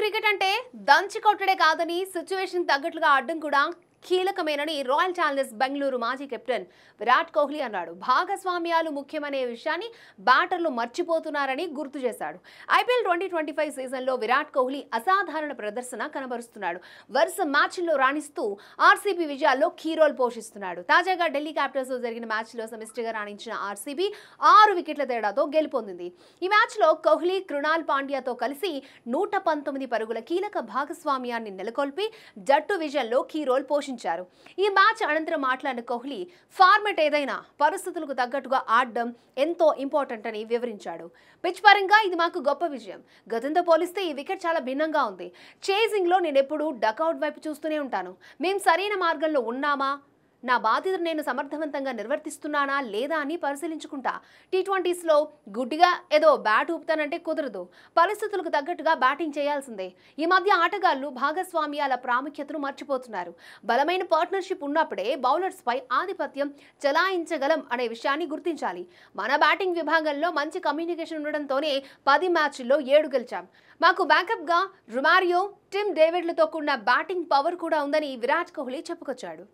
Cricket అంటే దంచి కొట్టడే కాదని సిచ్యువేషన్ తగ్గట్లుగా ఆడడం కూడా కీలకమేనని రాయల్ ఛాలెంజర్స్ బెంగళూరు మాజీ కెప్టెన్ విరాట్ కోహ్లీ అన్నాడు. భాగస్వామ్యాలు ముఖ్యమనే విషయాన్ని బ్యాటర్లు మర్చిపోతున్నారని గుర్తు చేశాడు. ఐపీఎల్ 2025 సీజన్లో విరాట్ కోహ్లీ అసాధారణ ప్రదర్శన కనబరుస్తున్నాడు. వరుస మ్యాచ్ల్లో రాణిస్తూ ఆర్సీబీ విజయాల్లో కీ రోల్ పోషిస్తున్నాడు. తాజాగా ఢిల్లీ క్యాపిటల్స్ జరిగిన మ్యాచ్లో సమిష్టిగా రాణించిన ఆర్సీబీ 6 వికెట్ల తేడాతో గెలుపొందింది. ఈ మ్యాచ్లో కోహ్లీ కృణాల్ పాండ్యాతో కలిసి 119 పరుగుల కీలక భాగస్వామ్యాన్ని నెలకొల్పి జట్టు విజయంలో కీ రోల్ పోషించారు. ఈ మ్యాచ్ అనంతరం మాట్లాడిన కోహ్లీ ఫార్మెట్ ఏదైనా పరిస్థితులకు తగ్గట్టుగా ఆడడం ఎంతో ఇంపార్టెంట్ అని వివరించాడు. పిచ్ పరంగా ఇది మాకు గొప్ప విజయం. గతంతో పోలిస్తే ఈ వికెట్ చాలా భిన్నంగా ఉంది. చేజింగ్ లో నేను ఎప్పుడూ డకౌట్ వైపు చూస్తూనే ఉంటాను. మేం సరైన మార్గంలో ఉన్నామా, నా బాధ్యతను నేను సమర్థవంతంగా నిర్వర్తిస్తున్నానా లేదా అని పరిశీలించుకుంటా. టీ20స్లో గుడ్డిగా ఏదో బ్యాట్ ఊపుతానంటే కుదరదు. పరిస్థితులకు తగ్గట్టుగా బ్యాటింగ్ చేయాల్సిందే. ఈ మధ్య ఆటగాళ్లు భాగస్వామ్యాల ప్రాముఖ్యతను మర్చిపోతున్నారు. బలమైన పార్ట్నర్షిప్ ఉన్నప్పుడే బౌలర్స్ పై ఆధిపత్యం చెలాయించగలం అనే విషయాన్ని గుర్తించాలి. మన బ్యాటింగ్ విభాగంలో మంచి కమ్యూనికేషన్ ఉండడంతోనే 10 మ్యాచ్ల్లో 7 గెలిచాం. మాకు బ్యాకప్ గా రొమారియో, టిమ్ డేవిడ్లతో కూడిన బ్యాటింగ్ పవర్ కూడా ఉందని విరాట్ కోహ్లీ చెప్పుకొచ్చాడు.